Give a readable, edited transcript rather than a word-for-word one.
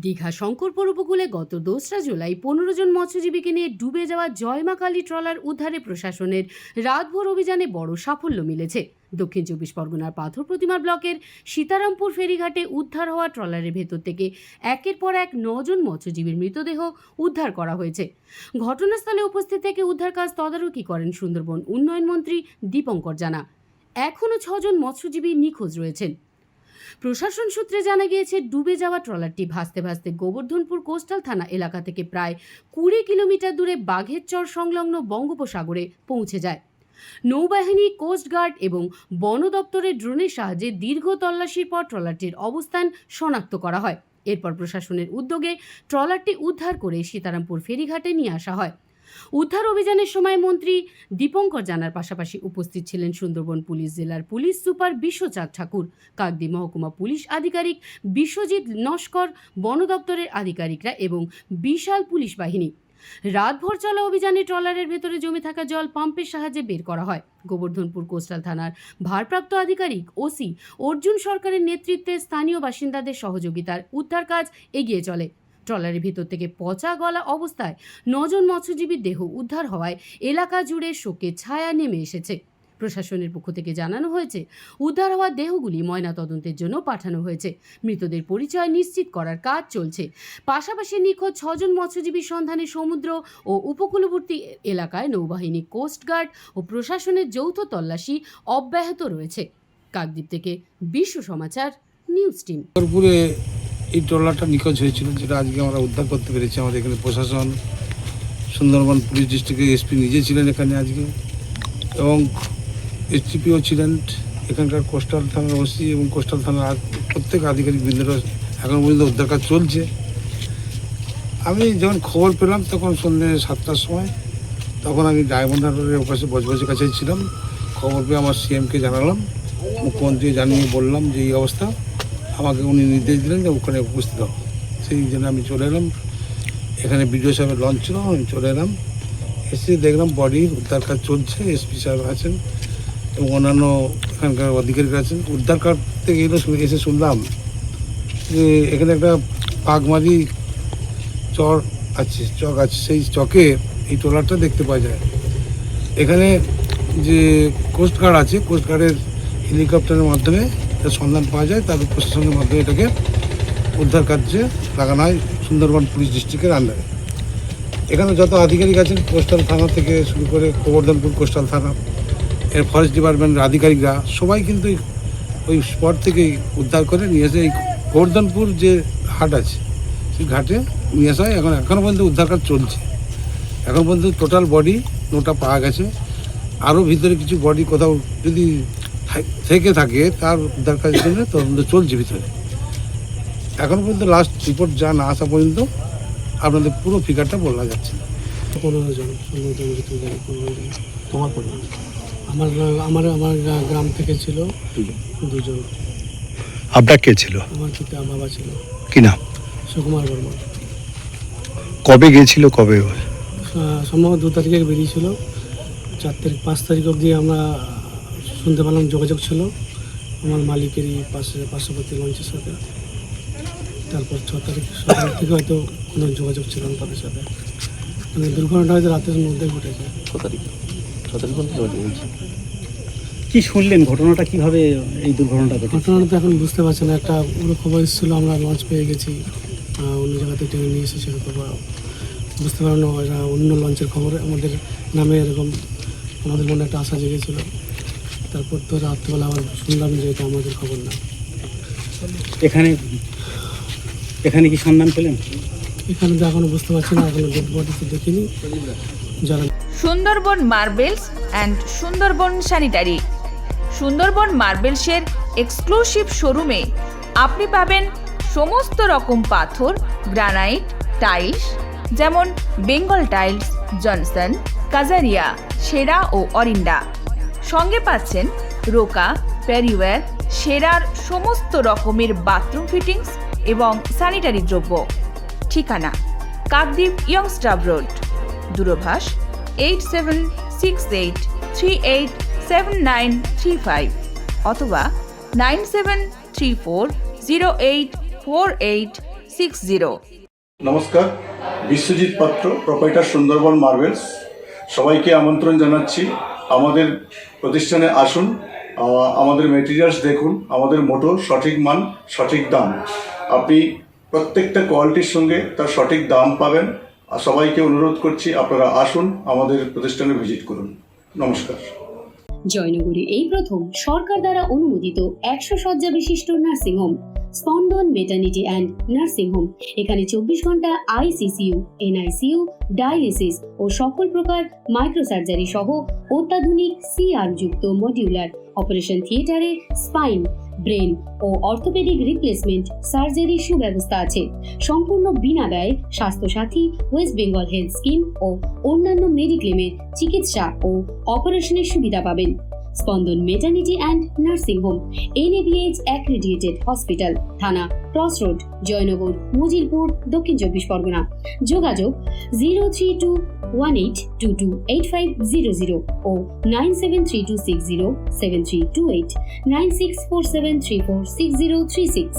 দীঘা শঙ্করপুর উপকূলে গত 2রা জুলাই 15 জন মৎস্যজীবীকে নিয়ে ডুবে যাওয়া জয়মা কালী ট্রলার উদ্ধারে প্রশাসনের রাতভর অভিযানে বড় সাফল্য মিলেছে। দক্ষিণ 24 পরগনার পাথর প্রতিমা ব্লকের সীতারামপুর ফেরিঘাটে উদ্ধার হওয়া ট্রলারের ভেতর থেকে একের পর এক 9 জন মৎস্যজীবীর মৃতদেহ উদ্ধার করা হয়েছে। ঘটনাস্থলে উপস্থিত থেকে উদ্ধার কাজ তদারকি করেন সুন্দরবন উন্নয়ন মন্ত্রী দীপঙ্কর জানা। এখনও 6 জন মৎস্যজীবী নিখোঁজ রয়েছেন। প্রশাসন সূত্রে জানা গিয়েছে, ডুবে যাওয়া ট্রলারটি ভাসতে ভাসতে গোবর্ধনপুর কোস্টাল থানা এলাকা থেকে প্রায় 20 কিলোমিটার দূরে বাঘেরচর সংলগ্ন বঙ্গোপসাগরে পৌঁছে যায়। নৌবাহিনী, কোস্টগার্ড এবং বন দপ্তরের ড্রোনের সাহায্যে দীর্ঘ তল্লাশির পর ট্রলারটির অবস্থান শনাক্ত করা হয়। এরপর প্রশাসনের উদ্যোগে ট্রলারটি উদ্ধার করে সীতারামপুর ফেরিঘাটে নিয়ে আসা হয়। উদ্ধার অভিযানের সময় মন্ত্রী দীপঙ্কর জানার পাশাপাশি উপস্থিত ছিলেন সুন্দরবন পুলিশ জেলার পুলিশ সুপার বিশ্বচাঁদ ঠাকুর, কাকদ্বীপ মহকুমা পুলিশ আধিকারিক বিশ্বজিৎ নস্কর, বন দপ্তরের আধিকারিকরা এবং বিশাল পুলিশ বাহিনী। রাতভর চলা অভিযানে ট্রলারের ভেতরে জমে থাকা জল পাম্পের সাহায্যে বের করা হয়। গোবর্ধনপুর কোস্টাল থানার ভারপ্রাপ্ত আধিকারিক ওসি অর্জুন সরকারের নেতৃত্বে স্থানীয় বাসিন্দাদের সহযোগিতার উদ্ধার কাজ এগিয়ে চলে। ট্রলারের ভিতর থেকে পচা গলা অবস্থায় 9 জন মৎস্যজীবীর দেহ উদ্ধার হওয়ায় এলাকা জুড়ে শোকের ছায়া নেমে এসেছে। প্রশাসনের পক্ষ থেকে জানানো হয়েছে, উদ্ধার হওয়া দেহগুলি ময়নাতদন্তের জন্য পাঠানো হয়েছে। মৃতদের পরিচয় নিশ্চিত করার কাজ চলছে। পাশাপাশি নিখোঁজ 6 জন মৎস্যজীবীর সন্ধানে সমুদ্র ও উপকূলবর্তী এলাকায় নৌবাহিনী, কোস্টগার্ড ও প্রশাসনের যৌথ তল্লাশি অব্যাহত রয়েছে। কাকদ্বীপ থেকে বিশ্ব সমাচার নিউজ টিম। এই ট্রলারটা নিখোঁজ হয়েছিল, যেটা আজকে আমরা উদ্ধার করতে পেরেছি। আমাদের এখানে প্রশাসন, সুন্দরবন পুলিশ ডিস্ট্রিক্টের এসপি নিজে ছিলেন এখানে আজকে, এবং এসটিপিও ছিলেন, এখানকার কোস্টাল থানার ওসি এবং কোস্টাল থানার প্রত্যেক আধিকারিক বৃন্দরা এখন পর্যন্ত উদ্ধার কাজ চলছে। আমি যখন খবর পেলাম তখন সন্ধ্যে 7টার সময়, তখন আমি ডায়মন্ড হারবারের ওপাশে বজবজের কাছেই ছিলাম। খবর পেয়ে আমার সিএমকে জানালাম, মুখ্যমন্ত্রী জানিয়ে বললাম যে এই অবস্থা। আমাকে উনি নির্দেশ দিলেন যে ওখানে উপস্থিত হব। সেই জন্য আমি চলে এলাম। এখানে বিডিও সাহেবের লঞ্চ ছিল, আমি চলে এলাম। এসে দেখলাম বডির উদ্ধার কাজ চলছে। এসপি সাহেব আছেন এবং অন্যান্য এখানকার অধিকারীরা আছেন। উদ্ধার করতে গেলে এসে শুনলাম যে এখানে একটা পাগমারি চক আছে। সেই চকে এই ট্রলারটা দেখতে পাওয়া যায়। এখানে যে কোস্টগার্ড আছে, কোস্টগার্ডের হেলিকপ্টারের মাধ্যমে সন্ধান পাওয়া যায়। তারপর প্রশাসনের মাধ্যমে এটাকে উদ্ধার কার্যে লাগানো হয় সুন্দরবন পুলিশ ডিস্ট্রিক্টের আন্ডারে। এখানে যত আধিকারিক আছেন, কোস্টাল থানা থেকে শুরু করে গোবর্ধনপুর কোস্টাল থানা, এর ফরেস্ট ডিপার্টমেন্টের আধিকারিকরা সবাই কিন্তু ওই স্পট থেকে উদ্ধার করে নিয়ে এসে এই গোবর্ধনপুর যে ঘাট আছে সেই ঘাটে নিয়ে আসা হয়। এখনও পর্যন্ত উদ্ধার কাজ চলছে। এখন পর্যন্ত টোটাল বডি 9টা পাওয়া গেছে। আরও ভিতরে কিছু বডি কোথাও যদি থেকে থাকে তার উদ্ধার কাজের জন্য তদন্ত চলছে ভিতরে। এখন পর্যন্ত লাস্ট রিপোর্ট যা না আসা পর্যন্ত আপনাদের পুরো ফিগারটা বলা যাচ্ছে না। 15 জন তোমার পরিবার? আমার গ্রাম থেকে ছিল 2 জন। আপনার কে ছিল? আমার পিতা বাবা ছিল। কি নাম? সুকুমার বর্মন। কবে গিয়েছিল? কবে? সম্ভবত 2 তারিখে বেরিয়েছিল। 4 তারিখ 5 তারিখ অবধি আমরা শুনতে পেলাম যোগাযোগ ছিল আমার মালিকেরই পার্শ্ববর্তী লঞ্চের সাথে। তারপর 6 তারিখ সকাল থেকে হয়তো কোনো যোগাযোগ ছিল না তাদের সাথে। মানে দুর্ঘটনাটা হয়তো রাতের মধ্যে ঘটেছে। 6 তারিখ কি শুনলেন? ঘটনাটা কিভাবে এই দুর্ঘটনাটা ঘটেছে? ঘটনাটা তো এখন বুঝতে পারছি না। একটা পুরো খবর এসেছিলো, আমরা লঞ্চ পেয়ে গেছি, অন্য জায়গাতে টেনে নিয়ে এসেছিল। খবর বুঝতে পারলো না, এরা অন্য লঞ্চের খবর আমাদের নামে এরকম আমাদের মনে একটা আশা জেগেছিল। তারপর তো রাত্রিবেলা আবার শুনলাম যে এটা আমাদের খবর না। এখানে কি সন্ধান পেলেন? এখানে তো এখনো বুঝতে পারছি না, এখনো ডেড বডি তো দেখিনি। যারা Sundarban marbles and Sundarban sanitary. Sundarban মার্বেলসের এক্সক্লুসিভ শোরুমে আপনি পাবেন সমস্ত রকম পাথর, গ্রানাইট, টাইলস, যেমন বেঙ্গল টাইলস, জনসন, কাজারিয়া, সেরা ও অরিন্ডা। সঙ্গে পাচ্ছেন রোকা, প্যারিওয়্যার, সেরার সমস্ত রকমের বাথরুম ফিটিংস এবং স্যানিটারি দ্রব্য। ঠিকানা কাকদ্বীপ ইয়ংস্টার রোড, দূরভাষ 8768387935 অথবা 97340848 নমস্কার, বিশ্বজিৎ পাত্র, প্রোপাইটার সুন্দরবন মার্বেলস। সবাইকে আমন্ত্রণ জানাচ্ছি আমাদের প্রতিষ্ঠানে আসুন, আমাদের মেটেরিয়ালস দেখুন। আমাদের মোটো সঠিক মান, সঠিক দাম। আপনি প্রত্যেকটা কোয়ালিটির সঙ্গে তার সঠিক দাম পাবেন। আর সবাইকে অনুরোধ করছি আপনারা আসুন, আমাদের প্রতিষ্ঠানে ভিজিট করুন। নমস্কার। জয়নগরে এই প্রথম সরকার দ্বারা অনুমোদিত 100 শয্যা বিশিষ্ট নার্সিংহোম স্পন্দন মেটার্নিটি অ্যান্ড নার্সিং হোম। এখানে 24 ঘন্টা আইসিসিইউ, এনআইসিইউ, ডায়ালিসিস ও সকল প্রকার মাইক্রোসার্জারি সহ অত্যাধুনিক সিআর যুক্ত মডিউলার অপারেশন থিয়েটারে স্পাইন, ব্রেন ও অর্থোপেডিক রিপ্লেসমেন্ট সার্জারির সুব্যবস্থা আছে। সম্পূর্ণ বিনা ব্যয় Swasthya Sathi, West Bengal health scheme ও অন্যান্য মেডিক্লেমের চিকিৎসা ও অপারেশনের সুবিধা পাবেন। Spandan maternity and nursing home, NABH accredited hospital, থানা ক্রসরোড, জয়নগর, মজিলপুর, দক্ষিণ 24 পরগনা। যোগাযোগ 03218228500 ও 9732607328, 9647346036।